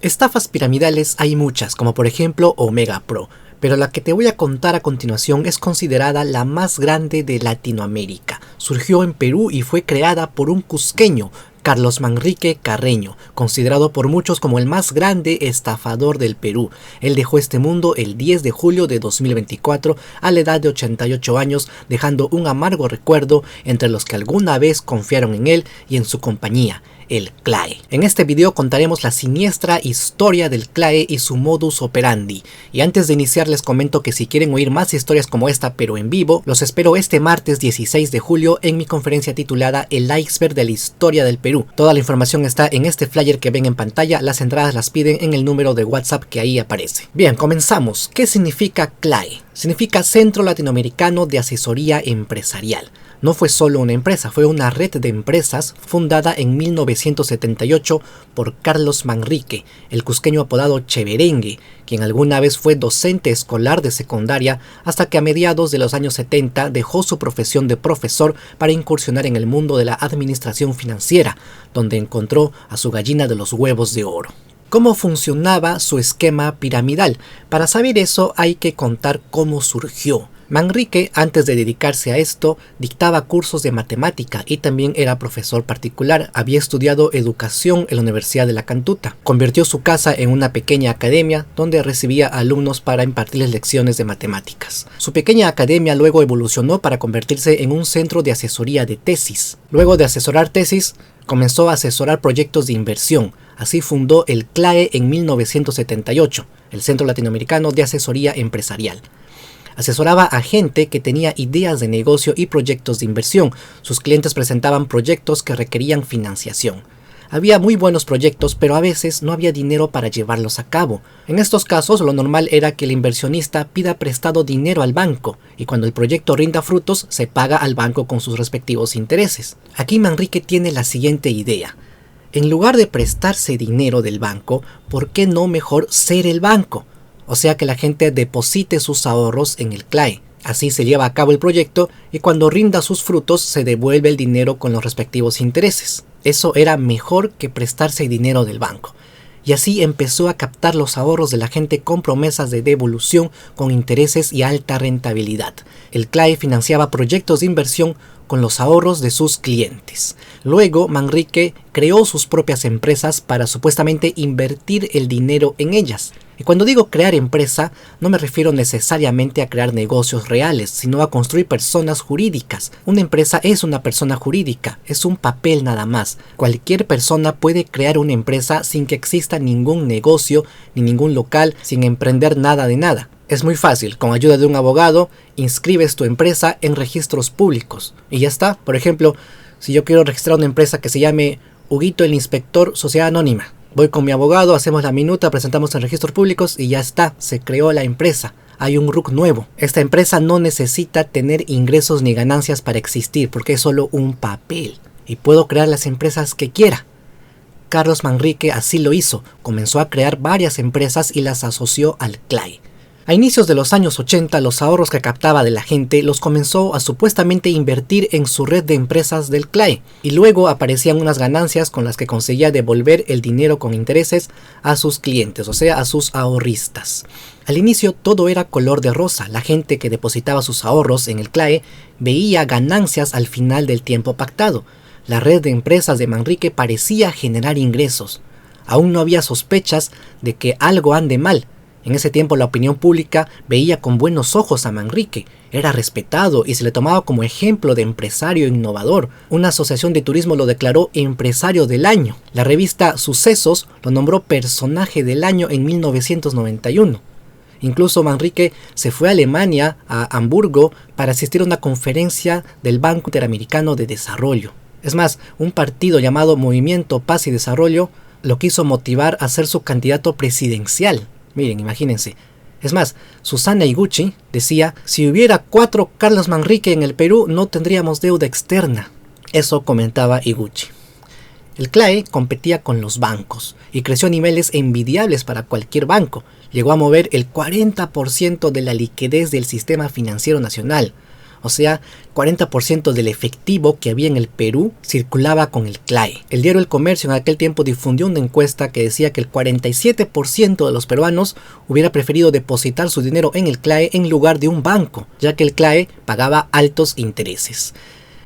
Estafas piramidales hay muchas, como por ejemplo Omega Pro, pero la que te voy a contar a continuación es considerada la más grande de Latinoamérica. Surgió en Perú y fue creada por un cusqueño, Carlos Manrique Carreño, considerado por muchos como el más grande estafador del Perú. Él dejó este mundo el 10 de julio de 2024 a la edad de 88 años, dejando un amargo recuerdo entre los que alguna vez confiaron en él y en su compañía, el CLAE. En este video contaremos la siniestra historia del CLAE y su modus operandi. Y antes de iniciar les comento que si quieren oír más historias como esta pero en vivo, los espero este martes 16 de julio en mi conferencia titulada El iceberg de la historia del Perú. Toda la información está en este flyer que ven en pantalla, las entradas las piden en el número de WhatsApp que ahí aparece. Bien, comenzamos. ¿Qué significa CLAE? Significa Centro Latinoamericano de Asesoría Empresarial. No fue solo una empresa, fue una red de empresas fundada en 1978 por Carlos Manrique, el cusqueño apodado Cheverengue, quien alguna vez fue docente escolar de secundaria hasta que a mediados de los años 70 dejó su profesión de profesor para incursionar en el mundo de la administración financiera, donde encontró a su gallina de los huevos de oro. ¿Cómo funcionaba su esquema piramidal? Para saber eso hay que contar cómo surgió. Manrique, antes de dedicarse a esto, dictaba cursos de matemática y también era profesor particular. Había estudiado educación en la Universidad de La Cantuta. Convirtió su casa en una pequeña academia donde recibía alumnos para impartirles lecciones de matemáticas. Su pequeña academia luego evolucionó para convertirse en un centro de asesoría de tesis. Luego de asesorar tesis, comenzó a asesorar proyectos de inversión. Así fundó el CLAE en 1978, el Centro Latinoamericano de Asesoría Empresarial. Asesoraba a gente que tenía ideas de negocio y proyectos de inversión. Sus clientes presentaban proyectos que requerían financiación. Había muy buenos proyectos, pero a veces no había dinero para llevarlos a cabo. En estos casos, lo normal era que el inversionista pida prestado dinero al banco, y cuando el proyecto rinda frutos, se paga al banco con sus respectivos intereses. Aquí Manrique tiene la siguiente idea. En lugar de prestarse dinero del banco, ¿por qué no mejor ser el banco? O sea que la gente deposite sus ahorros en el CLAE. Así se lleva a cabo el proyecto y cuando rinda sus frutos se devuelve el dinero con los respectivos intereses. Eso era mejor que prestarse dinero del banco. Y así empezó a captar los ahorros de la gente con promesas de devolución con intereses y alta rentabilidad. El CLAE financiaba proyectos de inversión con los ahorros de sus clientes. Luego Manrique creó sus propias empresas para supuestamente invertir el dinero en ellas. Y cuando digo crear empresa, no me refiero necesariamente a crear negocios reales, sino a construir personas jurídicas. Una empresa es una persona jurídica, es un papel nada más. Cualquier persona puede crear una empresa sin que exista ningún negocio, ni ningún local, sin emprender nada de nada. Es muy fácil, con ayuda de un abogado, inscribes tu empresa en registros públicos. Y ya está. Por ejemplo, si yo quiero registrar una empresa que se llame Huguito el Inspector Sociedad Anónima, voy con mi abogado, hacemos la minuta, presentamos en registros públicos y ya está, se creó la empresa. Hay un RUC nuevo. Esta empresa no necesita tener ingresos ni ganancias para existir porque es solo un papel. Y puedo crear las empresas que quiera. Carlos Manrique así lo hizo. Comenzó a crear varias empresas y las asoció al CLAE. A inicios de los años 80, los ahorros que captaba de la gente los comenzó a supuestamente invertir en su red de empresas del CLAE, y luego aparecían unas ganancias con las que conseguía devolver el dinero con intereses a sus clientes, o sea, a sus ahorristas. Al inicio todo era color de rosa, la gente que depositaba sus ahorros en el CLAE veía ganancias al final del tiempo pactado. La red de empresas de Manrique parecía generar ingresos. Aún no había sospechas de que algo ande mal. En ese tiempo la opinión pública veía con buenos ojos a Manrique, era respetado y se le tomaba como ejemplo de empresario innovador. Una asociación de turismo lo declaró empresario del año. La revista Sucesos lo nombró personaje del año en 1991. Incluso Manrique se fue a Alemania, a Hamburgo, para asistir a una conferencia del Banco Interamericano de Desarrollo. Es más, un partido llamado Movimiento Paz y Desarrollo lo quiso motivar a ser su candidato presidencial. Miren, imagínense. Es más, Susana Higuchi decía, si hubiera 4 Carlos Manrique en el Perú no tendríamos deuda externa. Eso comentaba Higuchi. El CLAE competía con los bancos y creció a niveles envidiables para cualquier banco. Llegó a mover el 40% de la liquidez del sistema financiero nacional. O sea, 40% del efectivo que había en el Perú circulaba con el CLAE. El diario El Comercio en aquel tiempo difundió una encuesta que decía que el 47% de los peruanos hubiera preferido depositar su dinero en el CLAE en lugar de un banco, ya que el CLAE pagaba altos intereses.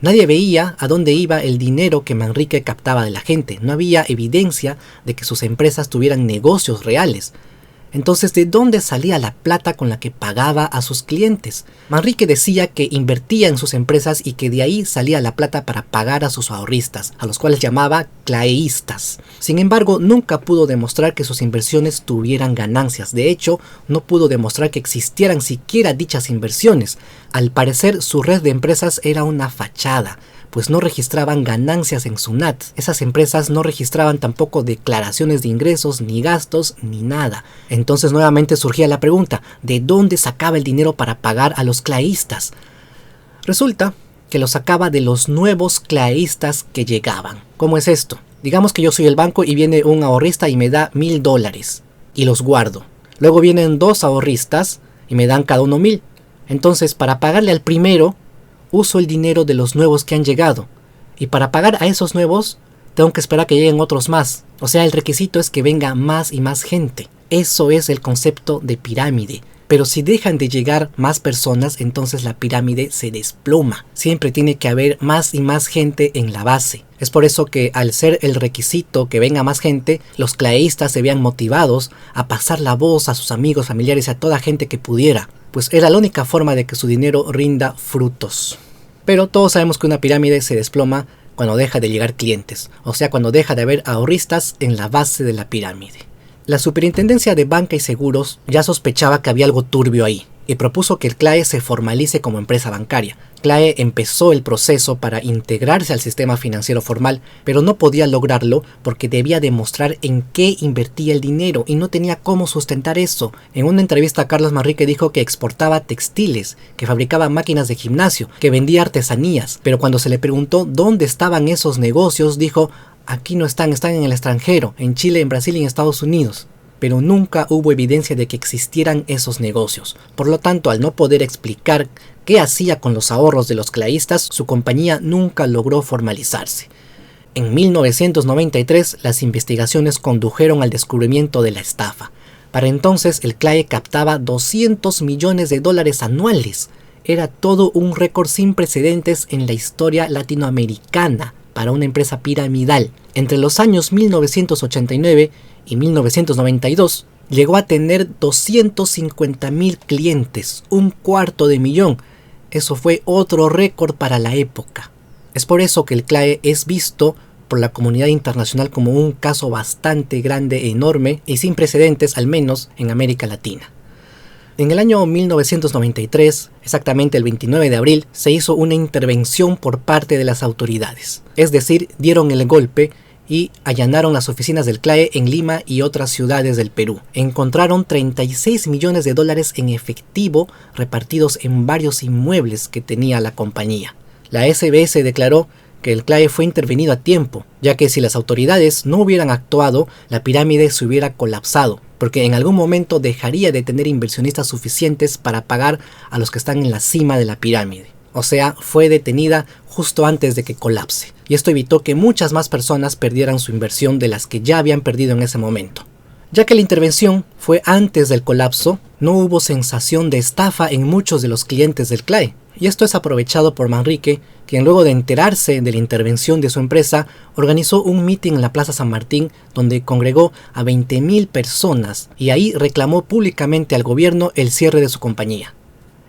Nadie veía a dónde iba el dinero que Manrique captaba de la gente. No había evidencia de que sus empresas tuvieran negocios reales. Entonces, ¿de dónde salía la plata con la que pagaba a sus clientes? Manrique decía que invertía en sus empresas y que de ahí salía la plata para pagar a sus ahorristas, a los cuales llamaba claeístas. Sin embargo, nunca pudo demostrar que sus inversiones tuvieran ganancias. De hecho, no pudo demostrar que existieran siquiera dichas inversiones. Al parecer, su red de empresas era una fachada, pues no registraban ganancias en SUNAT. Esas empresas no registraban tampoco declaraciones de ingresos, ni gastos, ni nada. Entonces nuevamente surgía la pregunta, ¿de dónde sacaba el dinero para pagar a los claeístas? Resulta que lo sacaba de los nuevos claeístas que llegaban. ¿Cómo es esto? Digamos que yo soy el banco y viene un ahorrista y me da $1000 y los guardo. Luego vienen 2 ahorristas y me dan cada uno 1000. Entonces, para pagarle al primero, uso el dinero de los nuevos que han llegado, y para pagar a esos nuevos tengo que esperar que lleguen otros más. O sea, el requisito es que venga más y más gente. Eso es el concepto de pirámide. Pero si dejan de llegar más personas, entonces la pirámide se desploma. Siempre tiene que haber más y más gente en la base. Es por eso que al ser el requisito que venga más gente, los claeístas se veían motivados a pasar la voz a sus amigos, familiares y a toda gente que pudiera, pues era la única forma de que su dinero rinda frutos. Pero todos sabemos que una pirámide se desploma cuando deja de llegar clientes, o sea, cuando deja de haber ahorristas en la base de la pirámide. La Superintendencia de Banca y Seguros ya sospechaba que había algo turbio ahí, y propuso que el CLAE se formalice como empresa bancaria. CLAE empezó el proceso para integrarse al sistema financiero formal, pero no podía lograrlo porque debía demostrar en qué invertía el dinero y no tenía cómo sustentar eso. En una entrevista, Carlos Manrique dijo que exportaba textiles, que fabricaba máquinas de gimnasio, que vendía artesanías, pero cuando se le preguntó dónde estaban esos negocios, dijo: aquí no están, están en el extranjero, en Chile, en Brasil y en Estados Unidos. Pero nunca hubo evidencia de que existieran esos negocios. Por lo tanto, al no poder explicar qué hacía con los ahorros de los claeístas, su compañía nunca logró formalizarse. En 1993, las investigaciones condujeron al descubrimiento de la estafa. Para entonces, el CLAE captaba $200 millones anuales. Era todo un récord sin precedentes en la historia latinoamericana para una empresa piramidal. Entre los años 1989 y 1992 llegó a tener 250.000 clientes, $250.000. Eso fue otro récord para la época. Es por eso que el CLAE es visto por la comunidad internacional como un caso bastante grande, enorme y sin precedentes, al menos en América Latina. En el año 1993, exactamente el 29 de abril, se hizo una intervención por parte de las autoridades. Es decir, dieron el golpe y allanaron las oficinas del CLAE en Lima y otras ciudades del Perú. Encontraron $36 millones en efectivo repartidos en varios inmuebles que tenía la compañía. La SBS declaró que el CLAE fue intervenido a tiempo, ya que si las autoridades no hubieran actuado, la pirámide se hubiera colapsado, porque en algún momento dejaría de tener inversionistas suficientes para pagar a los que están en la cima de la pirámide. O sea, fue detenida justo antes de que colapse, y esto evitó que muchas más personas perdieran su inversión de las que ya habían perdido en ese momento. Ya que la intervención fue antes del colapso, no hubo sensación de estafa en muchos de los clientes del CLAE, y esto es aprovechado por Manrique, quien luego de enterarse de la intervención de su empresa, organizó un meeting en la Plaza San Martín donde congregó a 20.000 personas y ahí reclamó públicamente al gobierno el cierre de su compañía.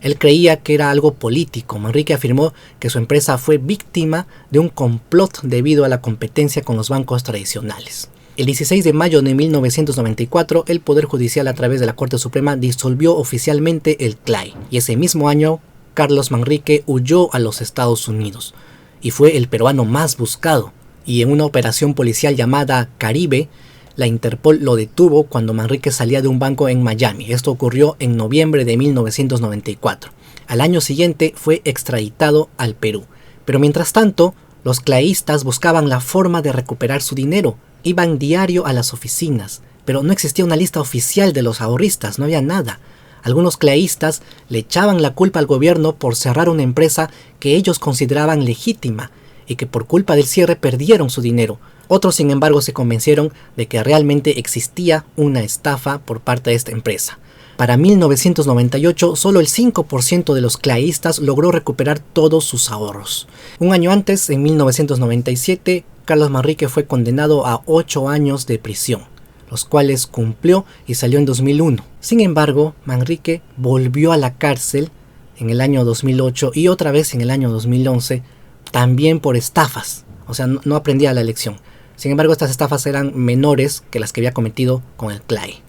Él creía que era algo político. Manrique afirmó que su empresa fue víctima de un complot debido a la competencia con los bancos tradicionales. El 16 de mayo de 1994, el Poder Judicial a través de la Corte Suprema disolvió oficialmente el CLAE, y ese mismo año Carlos Manrique huyó a los Estados Unidos y fue el peruano más buscado, y en una operación policial llamada Caribe, la Interpol lo detuvo cuando Manrique salía de un banco en Miami. Esto ocurrió en noviembre de 1994. Al año siguiente fue extraditado al Perú, pero mientras tanto los claeístas buscaban la forma de recuperar su dinero. Iban diario a las oficinas, pero no existía una lista oficial de los ahorristas, no había nada. Algunos claeístas le echaban la culpa al gobierno por cerrar una empresa que ellos consideraban legítima y que por culpa del cierre perdieron su dinero. Otros, sin embargo, se convencieron de que realmente existía una estafa por parte de esta empresa. Para 1998, solo el 5% de los claeístas logró recuperar todos sus ahorros. Un año antes, en 1997, Carlos Manrique fue condenado a 8 años de prisión, los cuales cumplió y salió en 2001. Sin embargo, Manrique volvió a la cárcel en el año 2008 y otra vez en el año 2011, también por estafas. O sea, no aprendía la lección. Sin embargo, estas estafas eran menores que las que había cometido con el CLAE.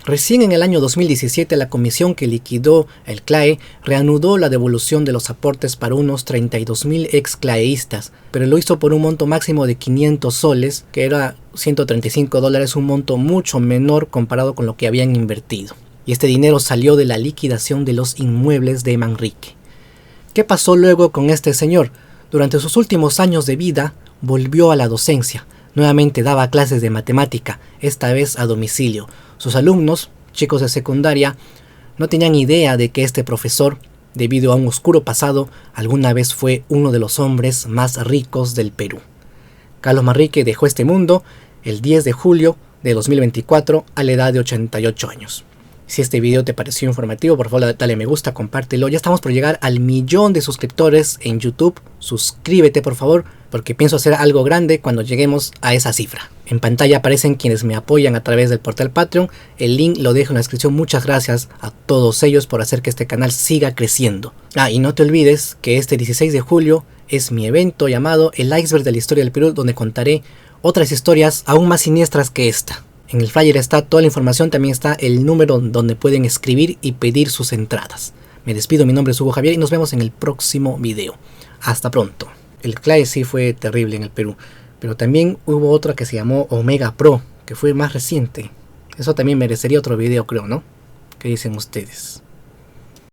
Recién en el año 2017, la comisión que liquidó el CLAE reanudó la devolución de los aportes para unos 32.000 ex claeístas, pero lo hizo por un monto máximo de 500 soles, que era $135, un monto mucho menor comparado con lo que habían invertido. Y este dinero salió de la liquidación de los inmuebles de Manrique. ¿Qué pasó luego con este señor? Durante sus últimos años de vida, volvió a la docencia. Nuevamente daba clases de matemática, esta vez a domicilio. Sus alumnos, chicos de secundaria, no tenían idea de que este profesor, debido a un oscuro pasado, alguna vez fue uno de los hombres más ricos del Perú. Carlos Manrique dejó este mundo el 10 de julio de 2024 a la edad de 88 años. Si este video te pareció informativo, por favor dale me gusta, compártelo. Ya estamos por llegar al 1.000.000 de suscriptores en YouTube. Suscríbete por favor, porque pienso hacer algo grande cuando lleguemos a esa cifra. En pantalla aparecen quienes me apoyan a través del portal Patreon. El link lo dejo en la descripción. Muchas gracias a todos ellos por hacer que este canal siga creciendo. Y no te olvides que este 16 de julio es mi evento llamado El Iceberg de la Historia del Perú, donde contaré otras historias aún más siniestras que esta. En el flyer está toda la información, también está el número donde pueden escribir y pedir sus entradas. Me despido, mi nombre es Hugo Javier y nos vemos en el próximo video. Hasta pronto. El CLAE sí fue terrible en el Perú, pero también hubo otra que se llamó Omega Pro, que fue más reciente. Eso también merecería otro video, creo, ¿no? ¿Qué dicen ustedes?